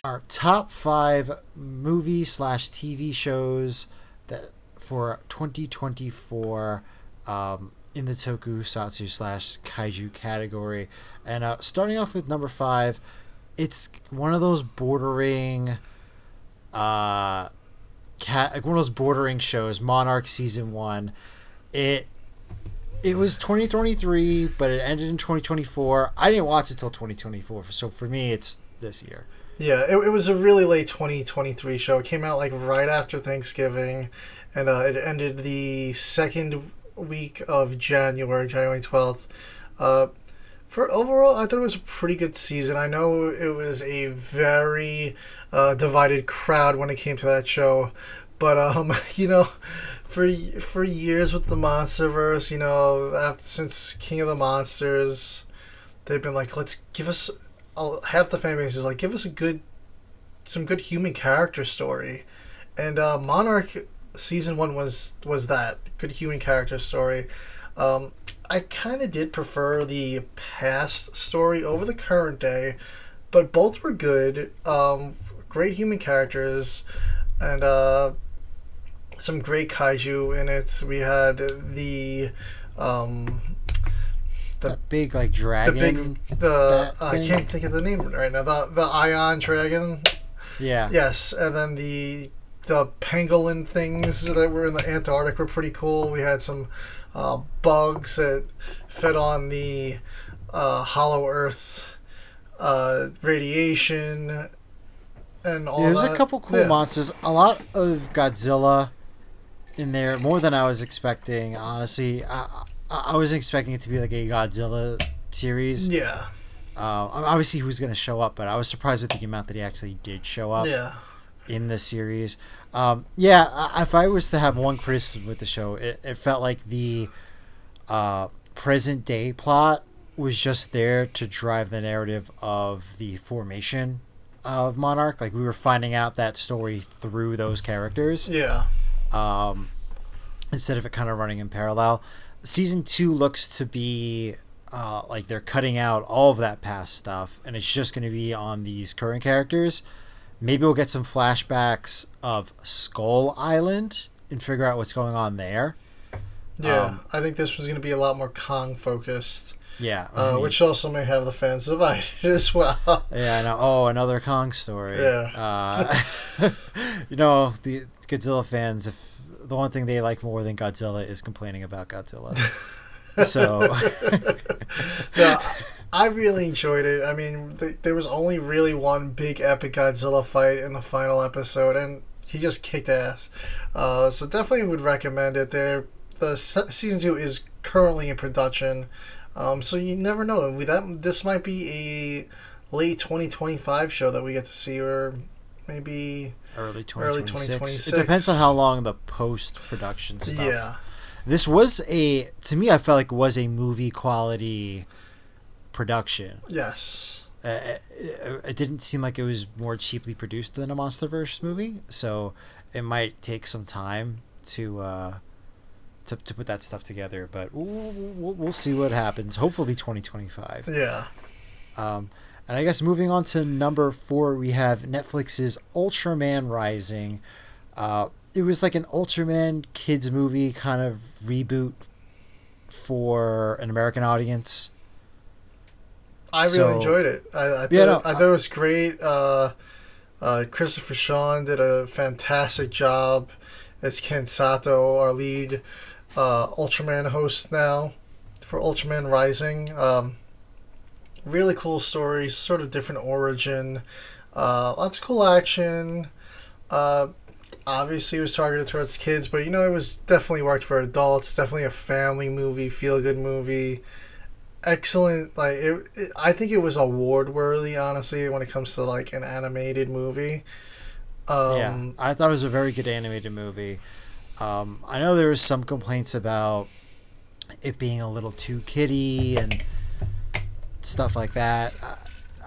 our top 5 movie slash TV shows that for 2024 in the Tokusatsu slash Kaiju category. And starting off with number 5, it's one of those bordering one of those bordering shows, Monarch season 1. It was 2023, but it ended in 2024. I didn't watch it till 2024, so for me, it's this year. Yeah, it was a really late 2023 show. It came out like right after Thanksgiving, and it ended the second week of January 12th. For overall, I thought it was a pretty good season. I know it was a very divided crowd when it came to that show, but for years with the MonsterVerse, since King of the Monsters, they've been like, let's give us. Half the fan base is like, give us some good human character story, and Monarch season 1 was that good human character story. I kind of did prefer the past story over the current day, but both were good. Great human characters, and some great kaiju in it. We had the big like dragon. I can't think of the name right now. The ion dragon. Yeah. Yes, and then the pangolin things that were in the Antarctic were pretty cool. We had some bugs that fed on the hollow Earth radiation and all that. There's a couple cool monsters. A lot of Godzilla in there, more than I was expecting. Honestly, I was expecting it to be like a Godzilla series. Yeah. Obviously, he was going to show up, but I was surprised with the amount that he actually did show up. Yeah. In the series. If I was to have one criticism with the show, it felt like the present day plot was just there to drive the narrative of the formation of Monarch. Like, we were finding out that story through those characters. Yeah. Instead of it kind of running in parallel. Season 2 looks to be like they're cutting out all of that past stuff, and it's just going to be on these current characters. Maybe we'll get some flashbacks of Skull Island and figure out what's going on there. Yeah, I think this was going to be a lot more Kong focused. Yeah. Which also may have the fans divided as well. Yeah, I know. Oh, another Kong story. Yeah. The Godzilla fans, if the one thing they like more than Godzilla is complaining about Godzilla. So. Yeah. I really enjoyed it. I mean, there was only really one big epic Godzilla fight in the final episode, and he just kicked ass. So definitely would recommend it. The season 2 is currently in production, so you never know. This might be a late 2025 show that we get to see, or maybe early 2026. It depends on how long the post-production stuff. Yeah. This was to me, I felt like it was a movie quality production. Yes. It didn't seem like it was more cheaply produced than a MonsterVerse movie, so it might take some time to put that stuff together. But we'll see what happens. Hopefully 2025. Yeah. And I guess moving on to number 4, we have Netflix's Ultram Man Rising. It was like an Ultraman kids movie kind of reboot for an American audience. I really enjoyed it. I thought it was great. Christopher Sean did a fantastic job as Ken Sato, our lead Ultraman host now for Ultram Man Rising. Really cool story, sort of different origin. Lots of cool action. Obviously, it was targeted towards kids, but it was definitely worked for adults. Definitely a family movie, feel-good movie. Excellent. I think it was award worthy, honestly, when it comes to like an animated movie. I thought it was a very good animated movie. I know there was some complaints about it being a little too kiddie and stuff like that.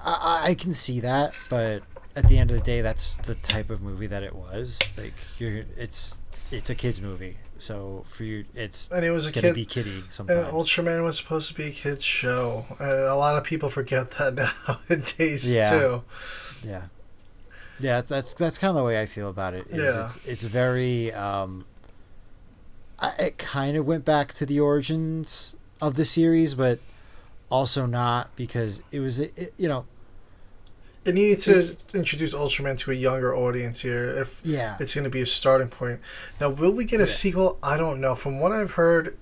I can see that, but at the end of the day, that's the type of movie that it was. Like, it's a kids movie. So for you, it's gonna be kiddie sometimes. And Ultraman was supposed to be a kids show. A lot of people forget that nowadays too. Yeah. Yeah, that's kind of the way I feel about it. Is Yeah. it's very it kind of went back to the origins of the series, but also not, because it was It needed to introduce Ultraman to a younger audience here if yeah. it's going to be a starting point. Now, will we get a sequel? I don't know. From what I've heard,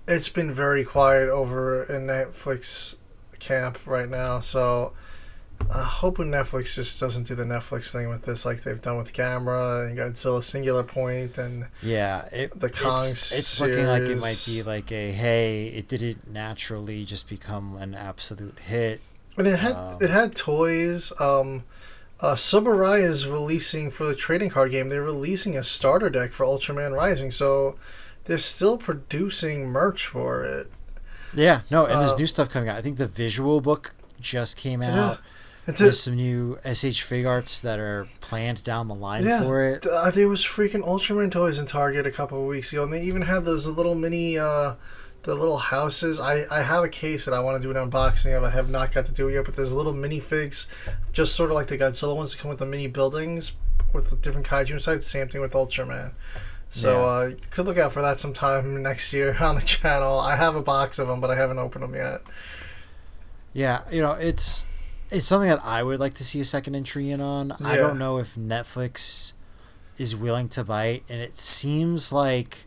it's been very quiet over in Netflix camp right now. So, hoping Netflix just doesn't do the Netflix thing with this like they've done with Gamera and Godzilla Singular Point and Yeah, the Kong it's looking like it might be like a, hey, it didn't naturally just become an absolute hit. And it had toys. Subarai is releasing for the trading card game. They're releasing a starter deck for Ultram Man Rising, so they're still producing merch for it. Yeah, no, and there's new stuff coming out. I think the visual book just came out. Yeah. There's some new SH Fig Arts that are planned down the line for it. There was freaking Ultraman toys in Target a couple of weeks ago, and they even had those little mini, the little houses. I have a case that I want to do an unboxing of. I have not got to do it yet, but there's little minifigs, just sort of like the Godzilla ones that come with the mini buildings with the different kaiju inside. Same thing with Ultraman. So you could look out for that sometime next year on the channel. I have a box of them, but I haven't opened them yet. Yeah, it's something that I would like to see a second entry in on. Yeah. I don't know if Netflix is willing to bite, and it seems like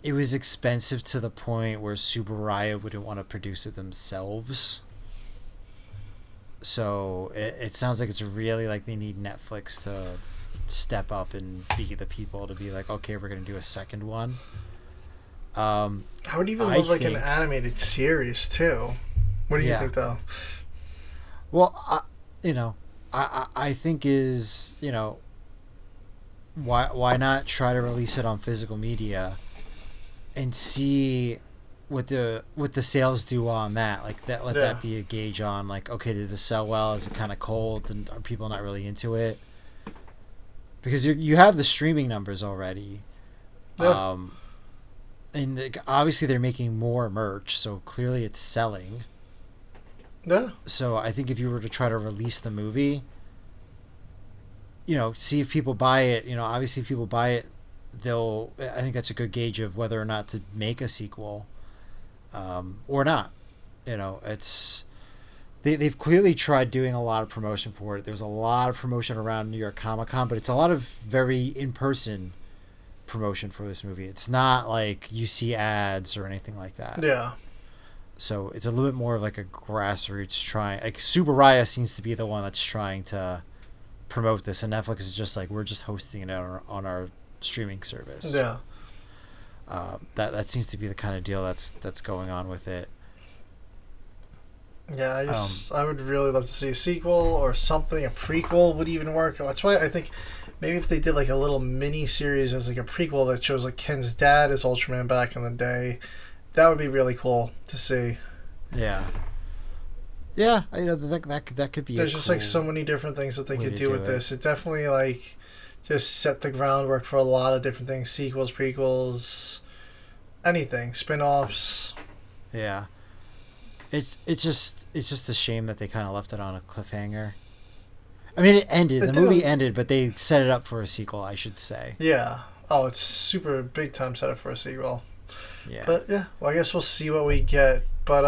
it was expensive to the point where Subaraya wouldn't want to produce it themselves. So it sounds like it's really like they need Netflix to step up and be the people to be like, okay, we're going to do a second one. I would even love like an animated series too. What do you think, though? Well, I think is, why not try to release it on physical media and see what the sales do on that? Like let that be a gauge on like, okay, did this sell well? Is it kind of cold? And are people not really into it? Because you have the streaming numbers already. Yeah. And obviously they're making more merch, so clearly it's selling. Yeah. So I think if you were to try to release the movie, see if people buy it. Obviously if people buy it, I think that's a good gauge of whether or not to make a sequel, or not. It's they've clearly tried doing a lot of promotion for it. There's a lot of promotion around New York Comic Con, but it's a lot of very in-person promotion for this movie. It's not like you see ads or anything like that. Yeah. So it's a little bit more of like a grassroots trying. Like Subaraya seems to be the one that's trying to promote this, and Netflix is just like, we're just hosting it on our streaming service. Yeah. That seems to be the kind of deal that's going on with it. Yeah, I would really love to see a sequel or something. A prequel would even work. That's why I think maybe if they did like a little mini series as like a prequel that shows like Ken's dad as Ultraman back in the day. That would be really cool to see. Yeah. Yeah, that could be. There's just like so many different things that they could do with this. It definitely like just set the groundwork for a lot of different things: sequels, prequels, anything, spin-offs. Yeah. It's just a shame that they kind of left it on a cliffhanger. I mean, it ended. The movie ended, but they set it up for a sequel, I should say. Yeah. Oh, it's super big time set up for a sequel. Yeah. But yeah, well, I guess we'll see what we get. But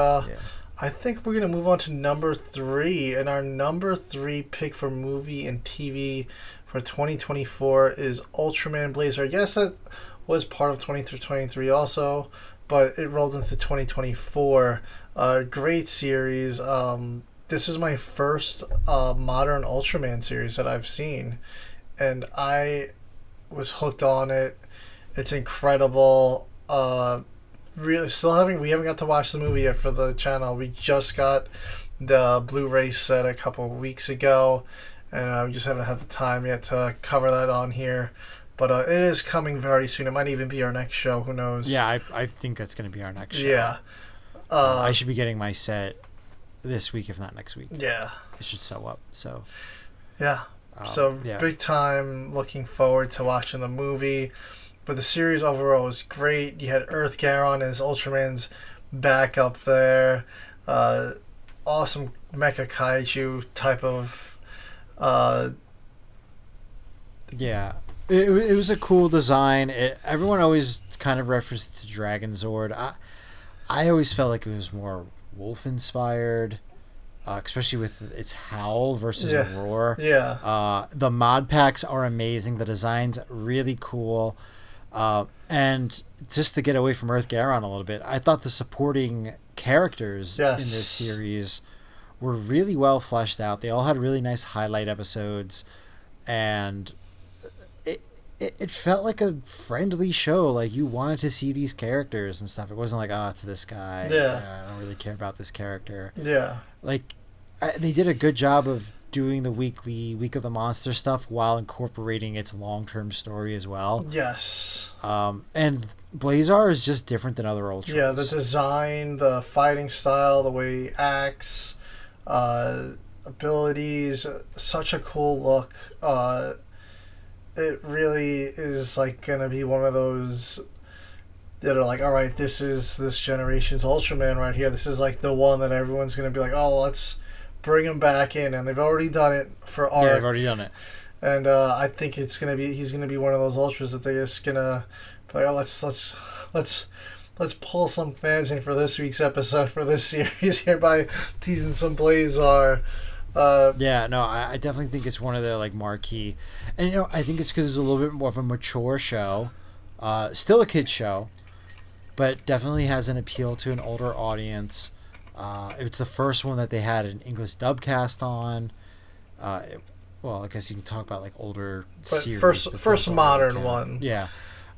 I think we're gonna move on to number 3, and our number 3 pick for movie and TV for 2024 is Ultraman Blazer. I guess that was part of 23 also, but it rolled into 2024. Great series. This is my first modern Ultraman series that I've seen, and I was hooked on it. It's incredible. Really, we haven't got to watch the movie yet for the channel. We just got the Blu-ray set a couple of weeks ago, and we just haven't had the time yet to cover that on here. But it is coming very soon. It might even be our next show. Who knows? Yeah, I think that's going to be our next show. Yeah. I should be getting my set this week, if not next week. Yeah. It should sew up. So. Yeah. Big time. Looking forward to watching the movie. But the series overall was great. You had Earth Garon as Ultraman's back up there. Awesome mecha kaiju type of Uh, Yeah, it was a cool design. Everyone always kind of referenced to Dragon Zord. I always felt like it was more wolf inspired, especially with its howl versus yeah, roar. yeah, The mod packs are amazing. The design's really cool. And just to get away from Earth Garon a little bit, I thought the supporting characters in yes, this series were really well fleshed out. They all had really nice highlight episodes, and it felt like a friendly show. Like you wanted to see these characters and stuff. It wasn't like, oh, it's this guy. yeah, I don't really care about this character. yeah, Like they did a good job of doing the weekly Week of the Monster stuff while incorporating its long-term story as well. yes. And Blazar is just different than other Ultras. Yeah, the design, the fighting style, the way he acts, abilities, such a cool look. It really is like gonna be one of those that are like, all right, this is this generation's Ultraman right here. This is like the one that everyone's gonna be like, oh, let's bring him back in, and they've already done it for Arc. Yeah, they've already done it. And I think he's gonna be one of those Ultras that they're just gonna be like, oh, let's pull some fans in for this week's episode for this series here by teasing some Blazar. Yeah, no, I definitely think it's one of their like marquee, and I think it's because it's a little bit more of a mature show, still a kid show, but definitely has an appeal to an older audience. It's the first one that they had an English dub cast on. Well, I guess you can talk about like older series. First modern one. Yeah.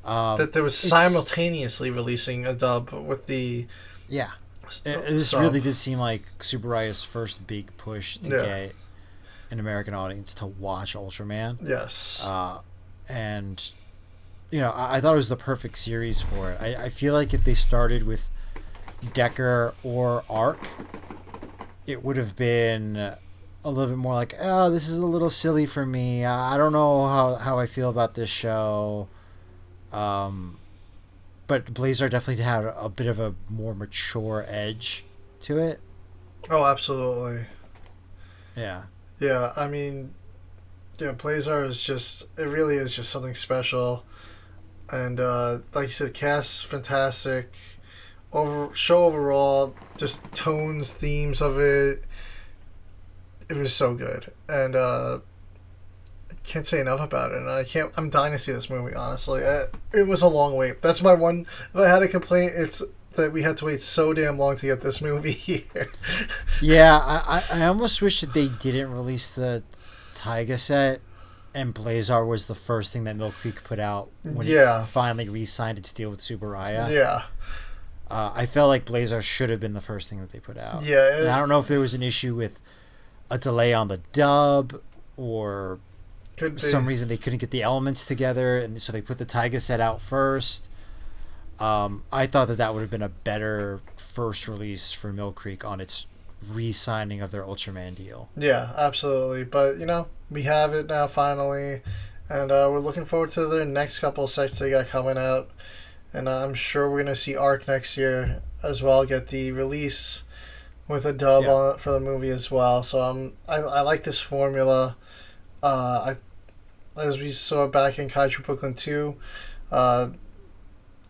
That there was simultaneously releasing a dub with the. Yeah. This really did seem like Tsuburaya's first big push to get an American audience to watch Ultraman. Yes. And, I thought it was the perfect series for it. I feel like if they started with Decker or Arc, it would have been a little bit more like, oh, this is a little silly for me. I don't know how I feel about this show. But Blazar definitely had a bit of a more mature edge to it. Oh, absolutely. Yeah. Yeah, I mean, yeah, Blazar is it really is just something special. And like you said, cast fantastic. Show overall, just tones, themes of it. It was so good. And can't say enough about it, and I'm dying to see this movie, honestly. It was a long wait. That's my one, if I had a complaint, it's that we had to wait so damn long to get this movie here. Yeah, I almost wish that they didn't release the Taiga set and Blazar was the first thing that Mill Creek put out when it finally re-signed its deal with Tsuburaya. Yeah. I felt like Blazar should have been the first thing that they put out. Yeah. And I don't know if there was an issue with a delay on the dub or some reason they couldn't get the elements together, and so they put the Taiga set out first. I thought that would have been a better first release for Mill Creek on its re-signing of their Ultraman deal. Yeah, absolutely. But, we have it now finally, and we're looking forward to their next couple of sets they got coming out. And I'm sure we're going to see Arc next year as well, get the release with a dub on it for the movie as well. So I like this formula. As we saw back in Kaiju Brooklyn 2,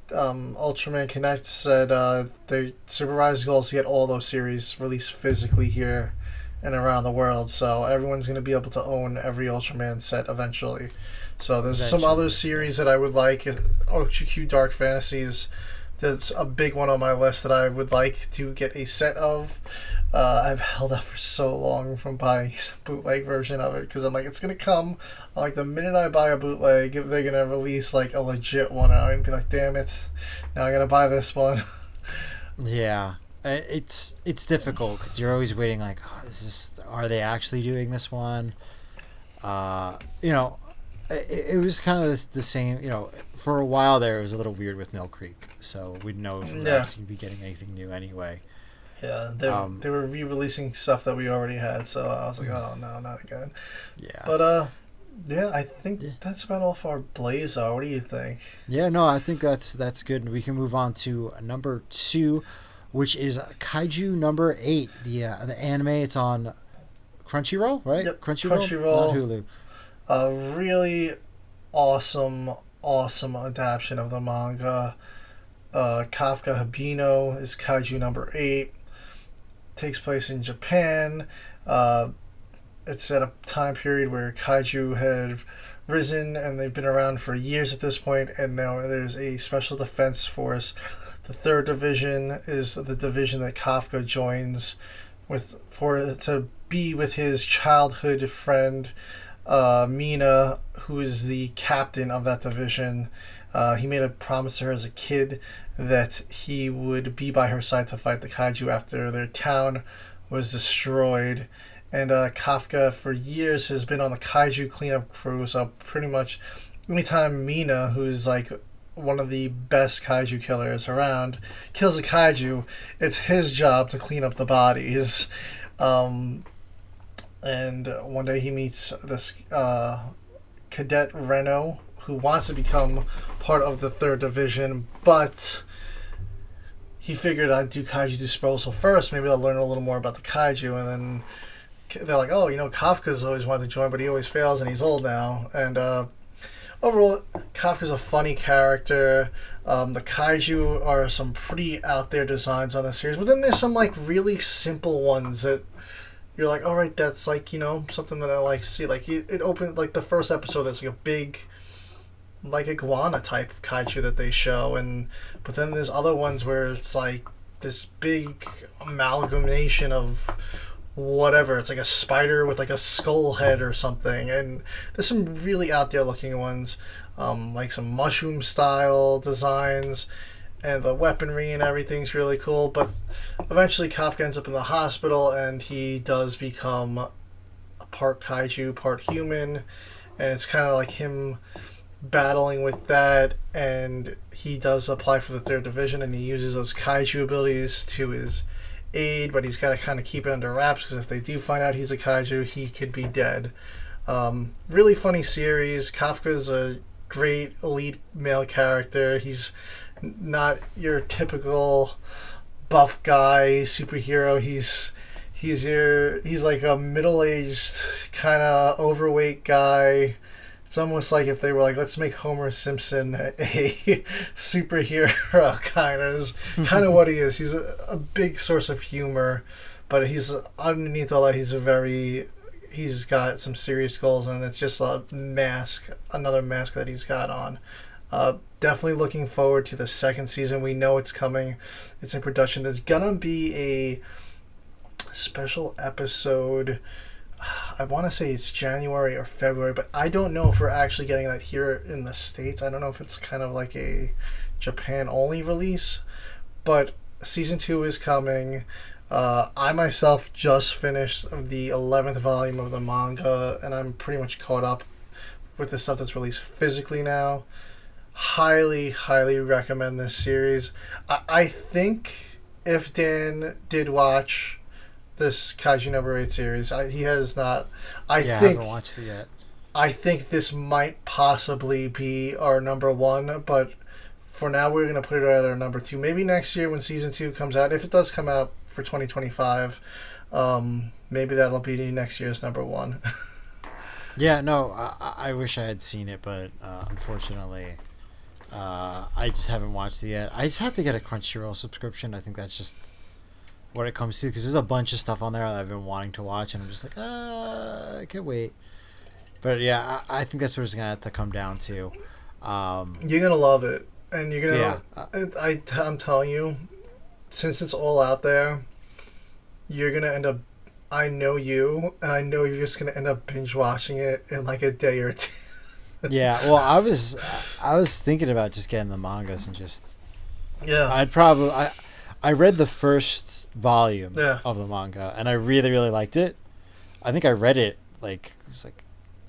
Ultraman Connect said the supervised goal is to get all those series released physically here and around the world, so everyone's going to be able to own every Ultraman set eventually. So there's some other series that I would like. OQQ Dark Fantasies, that's a big one on my list that I would like to get a set of. I've held out for so long from buying a bootleg version of it because I'm like, it's going to come. Like, the minute I buy a bootleg, they're going to release like a legit one, and I'm going to be like, damn it, now I'm going to buy this one. Yeah. It's difficult because you're always waiting like, oh, are they actually doing this one? It was kind of the same, for a while there it was a little weird with Mill Creek, so we didn't know if we were actually going to be getting anything new anyway. Yeah, they were re-releasing stuff that we already had, so I was like, oh no, not again. Yeah. But I think that's about all for our Blazar. What do you think? Yeah, no, I think that's good. We can move on to number 2, which is Kaiju number 8, the anime. It's on Crunchyroll, right? Yep, Crunchyroll, not Hulu. A really awesome adaptation of the manga. Kafka Hibino is Kaiju number 8. Takes place in Japan. It's at a time period where Kaiju had risen and they've been around for years at this point, and now there's a special defense force. The 3rd Division is the division that Kafka joins to be with his childhood friend Mina, who is the captain of that division. He made a promise to her as a kid that he would be by her side to fight the Kaiju after their town was destroyed. And Kafka, for years, has been on the Kaiju cleanup crew, so pretty much anytime Mina, who's like one of the best Kaiju killers around, kills a Kaiju, it's his job to clean up the bodies. And one day he meets this cadet Reno, who wants to become part of the 3rd Division, but he figured I'd do Kaiju disposal first. Maybe I'll learn a little more about the Kaiju, and then they're like, oh, Kafka's always wanted to join, but he always fails, and he's old now. And overall, Kafka's a funny character. The Kaiju are some pretty out there designs on the series, but then there's some like really simple ones that you're like, all right, that's like, something that I like to see. Like it opened, like the first episode, there's like a big, like iguana type Kaiju that they show, but then there's other ones where it's like this big amalgamation of whatever. It's like a spider with like a skull head or something, and there's some really out there looking ones, like some mushroom style designs, and the weaponry and everything's really cool. But eventually Kafka ends up in the hospital, and he does become a part Kaiju, part human, and it's kind of like him battling with that, and he does apply for the 3rd Division, and he uses those Kaiju abilities to his aid, but he's got to kind of keep it under wraps, because if they do find out he's a Kaiju, he could be dead. Really funny series. Kafka's a great lead male character. He's not your typical buff guy superhero. He's like a middle-aged kind of overweight guy. It's almost like if they were like, let's make Homer Simpson a superhero, kind of what he is. He's a big source of humor, but he's underneath all that, he's got some serious goals, and it's just another mask that he's got on. Definitely looking forward to the 2nd season. We know it's coming. It's in production. There's gonna be a special episode. I want to say it's January or February, but I don't know if we're actually getting that here in the States. I don't know if it's kind of like a Japan-only release, but season 2 is coming. I myself just finished the 11th volume of the manga, and I'm pretty much caught up with the stuff that's released physically now. Highly recommend this series. I think if Dan did watch this Kaiju number 8 series, he has not. I haven't watched it yet. I think this might possibly be our number 1, but for now we're going to put it at our number 2. Maybe next year when season 2 comes out, if it does come out for 2025, maybe that'll be next year's number 1. Yeah, no, I wish I had seen it, but unfortunately, I just haven't watched it yet. I just have to get a Crunchyroll subscription. I think that's just what it comes to, because there's a bunch of stuff on there that I've been wanting to watch, and I'm just like, I can't wait. But yeah, I think that's what it's gonna have to come down to. You're gonna love it, and you're gonna. Yeah. I'm telling you, since it's all out there, you're gonna end up. I know you, and I know you're just gonna end up binge watching it in like a day or two. Yeah, well, I was thinking about just getting the mangas and just. Yeah. I read the first volume of the manga, and I really, really liked it. I think I read it it was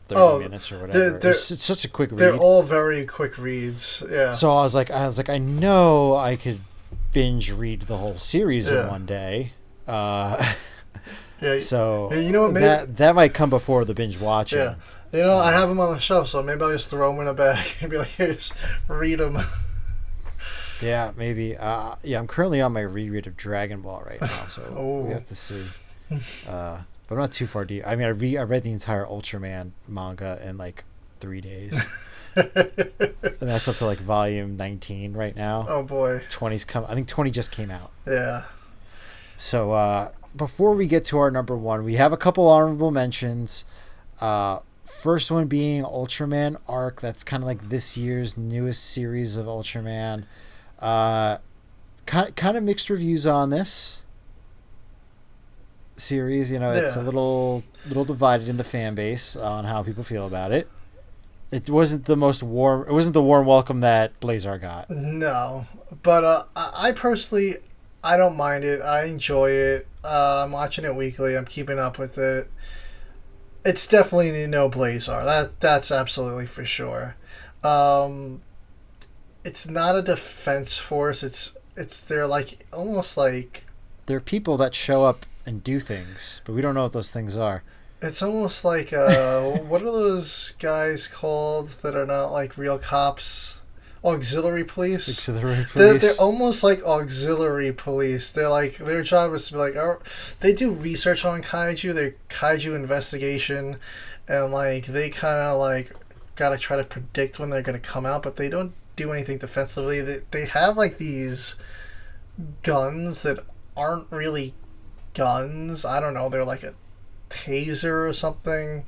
30 minutes or whatever. It's such a quick read. They're all very quick reads. Yeah. So I was like, I know I could binge read the whole series in one day. Yeah. So you know what, maybe that might come before the binge watching. Yeah. I have them on the shelf, so maybe I'll just throw them in a bag and be like, here, just read them. Yeah, maybe. I'm currently on my reread of Dragon Ball right now, so we have to see. but I'm not too far deep. I mean, I read the entire Ultraman manga in like 3 days. And that's up to like volume 19 right now. Oh boy. 20's come. I think 20 just came out. Yeah. So before we get to our number one, we have a couple honorable mentions. First one being Ultraman Arc. That's kind of like this year's newest series of Ultraman. Kind of mixed reviews on this series. You know, it's a little divided in the fan base on how people feel about it. It wasn't the most warm. It wasn't the warm welcome that Blazer got. No, but I personally, I don't mind it. I enjoy it. I'm watching it weekly. I'm keeping up with it. It's definitely no Blazer. That's absolutely for sure. It's not a defense force. They're like almost like they're people that show up and do things, but we don't know what those things are. It's almost like what are those guys called that are not like real cops? Auxiliary police. Auxiliary police. They're almost like auxiliary police. They're like their job is to be like, they do research on kaiju. They're kaiju investigation, and like they kind of like gotta try to predict when they're gonna come out, but they don't do anything defensively. They have like these guns that aren't really guns. I don't know. They're like a taser or something.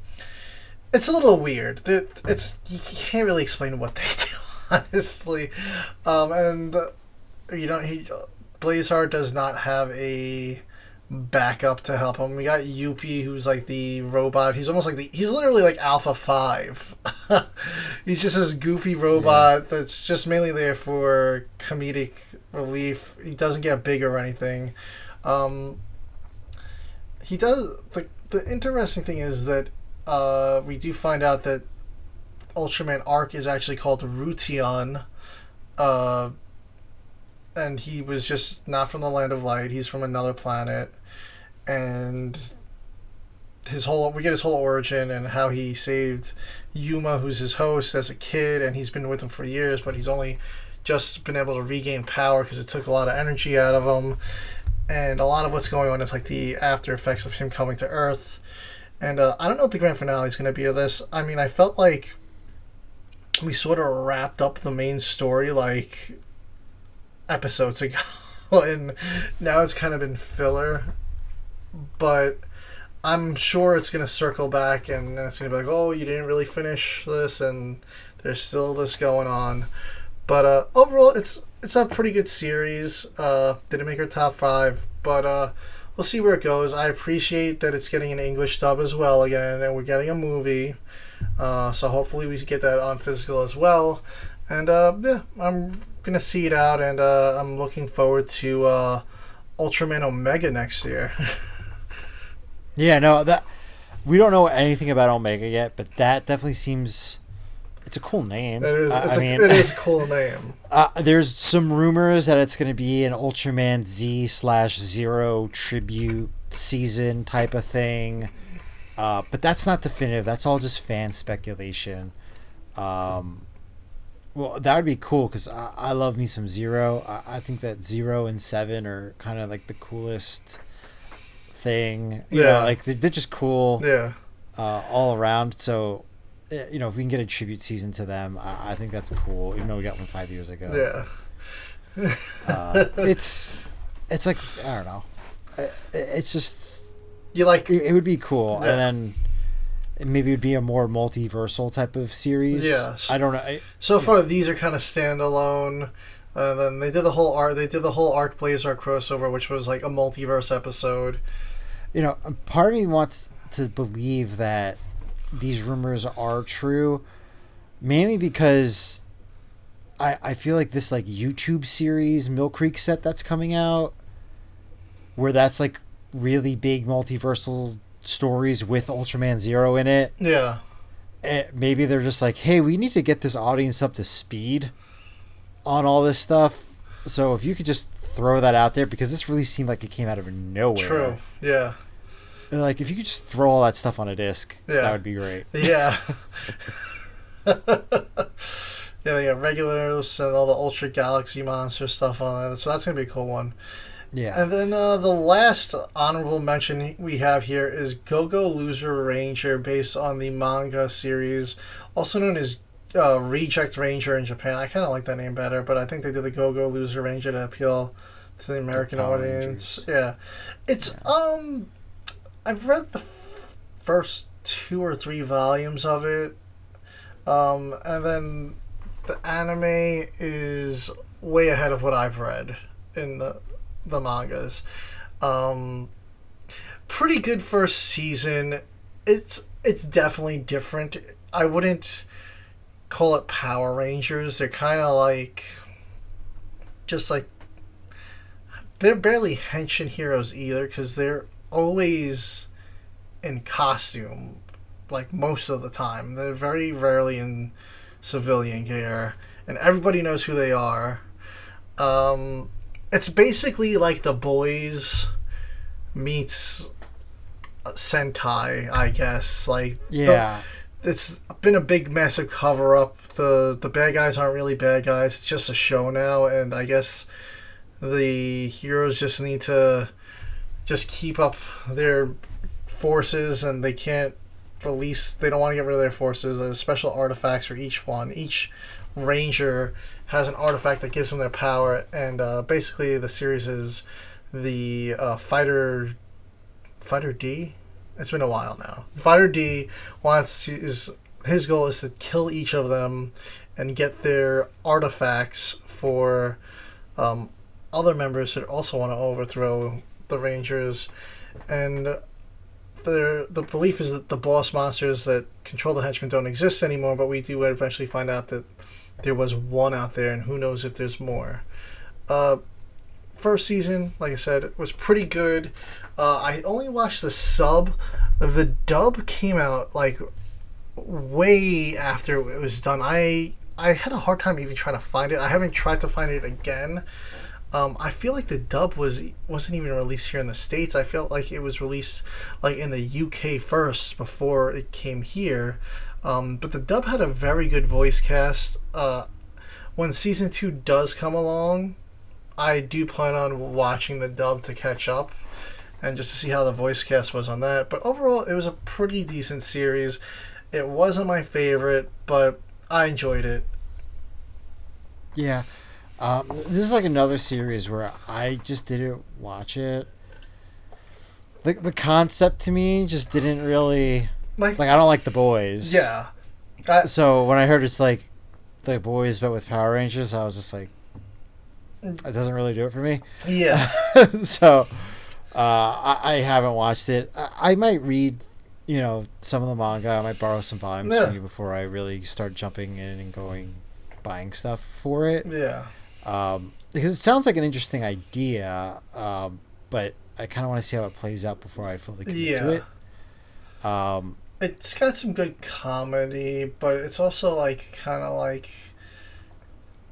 It's a little weird. It's you can't really explain what they do, honestly. And you know, Blazer does not have a backup to help him. We got Yuppie, who's like the robot. He's almost like he's literally like Alpha 5. He's just this goofy robot that's just mainly there for comedic relief. He doesn't get big or anything. He does the interesting thing is that we do find out that Ultraman Arc is actually called Rution, and he was just not from the Land of Light. He's from another planet, and we get his whole origin and how he saved Yuma, who's his host, as a kid, and he's been with him for years, but he's only just been able to regain power because it took a lot of energy out of him. And a lot of what's going on is like the after effects of him coming to Earth. And I don't know what the grand finale is going to be of this. I mean, I felt like we sort of wrapped up the main story like episodes ago. And now it's kind of been filler. But I'm sure it's going to circle back and it's going to be like, oh, you didn't really finish this and there's still this going on. But overall, it's a pretty good series. Didn't make our top 5, but we'll see where it goes. I appreciate that it's getting an English dub as well again, and we're getting a movie. So hopefully we get that on physical as well. And yeah, I'm gonna see it out, and I'm looking forward to Ultraman Omega next year. Yeah, no, that we don't know anything about Omega yet, but that definitely seems. It's a cool name. It is. It is a cool name. There's some rumors that it's going to be an Ultraman Z/Zero tribute season type of thing, but that's not definitive. That's all just fan speculation. Well, that would be cool because I love me some Zero. I think that 0 and 7 are kind of like the coolest thing. You know, like they're just cool. Yeah. All around. So. You know, if we can get a tribute season to them, I think that's cool. Even though we got one 5 years ago. Yeah. It's like I don't know. It's just you like it would be cool, and then maybe it'd be a more multiversal type of series. Yeah. I don't know. So far, these are kind of standalone. Then they did the whole Arc Blazer crossover, which was like a multiverse episode. You know, part of me wants to believe that these rumors are true, mainly because I feel like this like YouTube series Mill Creek set that's coming out, where that's like really big multiversal stories with Ultraman Zero in it. Yeah. Maybe they're just like, hey, we need to get this audience up to speed on all this stuff. So if you could just throw that out there, because this really seemed like it came out of nowhere. True. Yeah. Like, if you could just throw all that stuff on a disc, that would be great. Yeah. Yeah, they got regulars and all the Ultra Galaxy Monster stuff on it. So that's going to be a cool one. Yeah. And then the last honorable mention we have here is Gogo Loser Ranger, based on the manga series, also known as Reject Ranger in Japan. I kind of like that name better, but I think they did the Gogo Loser Ranger to appeal to the American audience. Yeah, it's Yeah. I've read the first 2 or 3 volumes of it, and then the anime is way ahead of what I've read in the mangas. Um, Pretty good first season. It's definitely different. I wouldn't call it Power Rangers. They're kind of like just like they're barely henshin heroes either, because they're always in costume, like most of the time. They're very rarely in civilian gear, and everybody knows who they are. It's basically like The Boys meets Sentai, I guess. Like, Yeah. it's been a big, massive cover up. The bad guys aren't really bad guys. It's just a show now, and I guess the heroes just need to just keep up their forces, and they can't release. They don't want to get rid of their forces. There's special artifacts for each one. Each ranger has an artifact that gives them their power, and basically the series is the Fighter D. It's been a while now. Fighter D his goal is to kill each of them and get their artifacts for other members that also want to overthrow the Rangers. And the belief is that the boss monsters that control the henchmen don't exist anymore, but we do eventually find out that there was one out there, and who knows if there's more. First season, like I said, was pretty good. I only watched the sub. The dub came out like way after it was done. I had a hard time even trying to find it. I haven't tried to find it again. I feel like the dub wasn't even released here in the States. I felt like it was released like in the UK first before it came here. But the dub had a very good voice cast. When season 2 does come along, I do plan on watching the dub to catch up and just to see how the voice cast was on that. But overall, it was a pretty decent series. It wasn't my favorite, but I enjoyed it. Yeah. This is like another series where I just didn't watch it. The concept to me just didn't really like. I don't like The Boys. Yeah. So when I heard it's like The Boys but with Power Rangers, I was just like, it doesn't really do it for me. Yeah. So I haven't watched it. I might read, some of the manga. I might borrow some volumes from you before I really start jumping in and buying stuff for it. Yeah. Because it sounds like an interesting idea, but I kind of want to see how it plays out before I fully commit to it. It's got some good comedy, but it's also like kind of like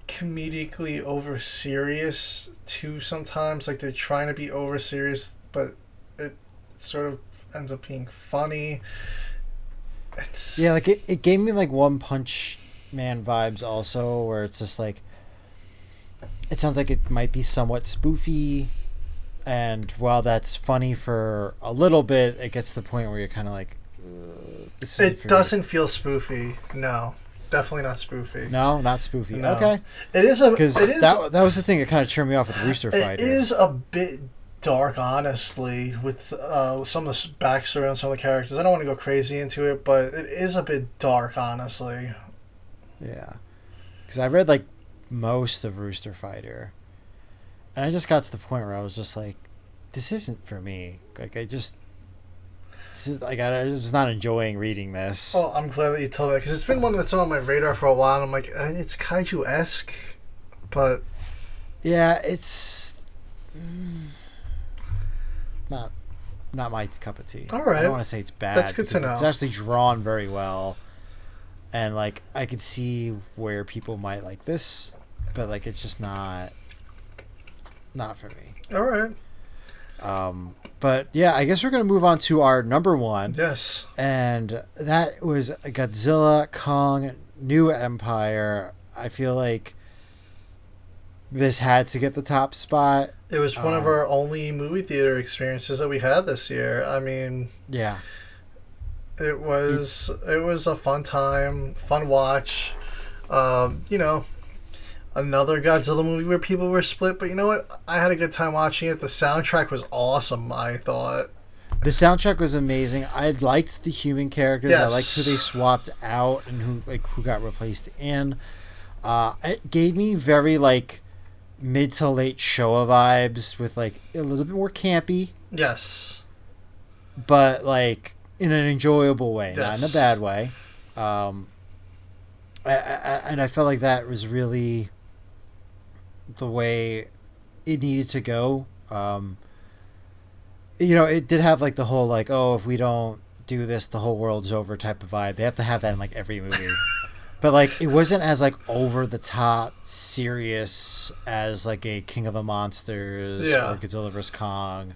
comedically over serious too sometimes. Like they're trying to be over serious, but it sort of ends up being funny. Like it gave me like One Punch Man vibes also, where it's just like, it sounds like it might be somewhat spoofy, and while that's funny for a little bit, it gets to the point where you're kind of like, it doesn't feel spoofy. No, definitely not spoofy. No, not spoofy. No. Okay, because that was the thing that kind of turned me off with Rooster Fighter. It is a bit dark, honestly, with some of the backstory on some of the characters. I don't want to go crazy into it, but it is a bit dark, honestly. Yeah, because I read like most of Rooster Fighter, and I just got to the point where I was just like, this isn't for me. Like I was not enjoying reading this. Oh, I'm glad that you told me, because it's been one that's on my radar for a while, and I'm like, it's kaiju-esque, but yeah, it's not my cup of tea. All right, I don't want to say it's bad. That's good to know. It's actually drawn very well, and like I could see where people might like this, but like it's just not for me. All right. But yeah, I guess we're gonna move on to our number one. Yes. And that was Godzilla, Kong, New Empire. I feel like this had to get the top spot. It was one of our only movie theater experiences that we had this year. I mean, Yeah. it was a fun time, fun watch. You know, another Godzilla movie where people were split, but you know what? I had a good time watching it. The soundtrack was awesome, I thought. The soundtrack was amazing. I liked the human characters. Yes. I liked who they swapped out and who got replaced in. It gave me very like mid to late Showa vibes with like a little bit more campy, Yes. but like in an enjoyable way, not in a Yes. bad way. And I felt like that was really the way it needed to go. It did have like the whole like, oh, if we don't do this, the whole world's over type of vibe. They have to have that in like every movie. But like it wasn't as like over the top serious as like a King of the Monsters or Godzilla vs Kong.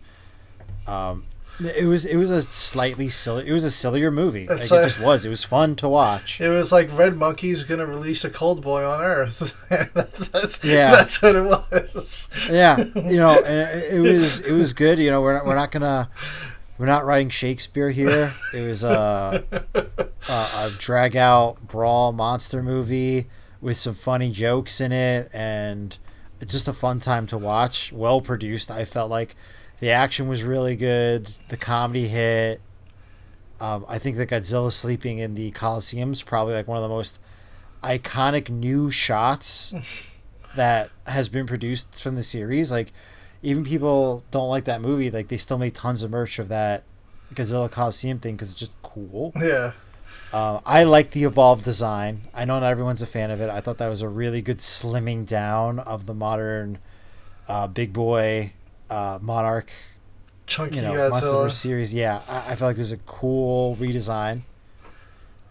It was a slightly silly. It was a sillier movie. Like, it just was. It was fun to watch. It was like Red Monkey's gonna release a Cold Boy on Earth. Yeah, that's what it was. Yeah, and it was good. We're not writing Shakespeare here. It was a drag out brawl monster movie with some funny jokes in it, and it's just a fun time to watch. Well produced. I felt like the action was really good. The comedy hit. I think that Godzilla sleeping in the Coliseum is probably like one of the most iconic new shots that has been produced from the series. Like, even people don't like that movie, like they still make tons of merch of that Godzilla Coliseum thing because it's just cool. Yeah. I like the evolved design. I know not everyone's a fan of it. I thought that was a really good slimming down of the modern big boy Monarch Chunky Monsterverse series. Yeah, I felt like it was a cool redesign.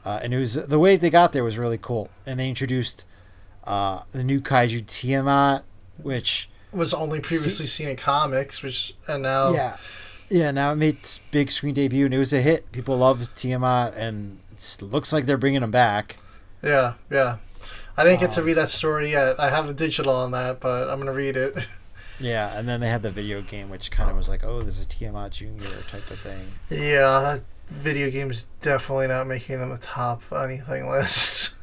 And it was the way they got there was really cool. And they introduced the new kaiju Tiamat, which was only previously seen in comics, and now now it made its big screen debut, and it was a hit. People love Tiamat, and it looks like they're bringing him back. Yeah. I didn't get to read that story yet. I have the digital on that, but I'm gonna read it. Yeah, and then they had the video game, which kind of was like, oh, there's a Tiamat Junior type of thing. Yeah, that video game is definitely not making it on the top anything list.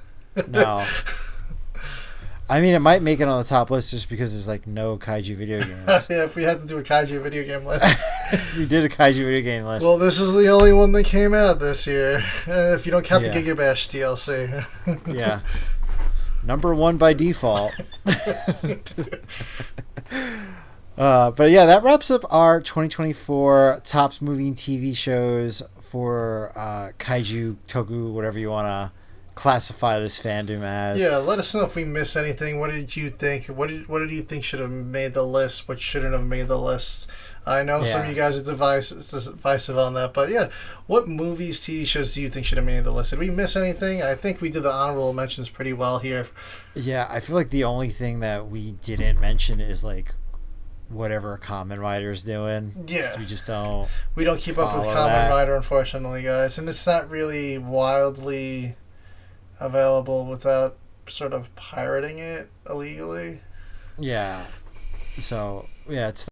No. I mean, it might make it on the top list just because there's like no kaiju video games. Yeah, if we had to do a kaiju video game list. We did a kaiju video game list. Well, this is the only one that came out this year. If you don't count the Giga Bash DLC. Yeah. Number one by default. But yeah, that wraps up our 2024 tops movie and TV shows for kaiju, toku, whatever you want to classify this fandom as. Yeah, let us know if we missed anything. What did you think? What did you think should have made the list? What shouldn't have made the list? I know some of you guys are divisive on that, but yeah, what movies, TV shows do you think should have made the list? Did we miss anything? I think we did the honorable mentions pretty well here. Yeah, I feel like the only thing that we didn't mention is like whatever Kamen Rider's doing. Yeah, we just don't. We don't keep up with Kamen Rider, unfortunately, guys, and it's not really wildly available without sort of pirating it illegally. Yeah. So yeah, it's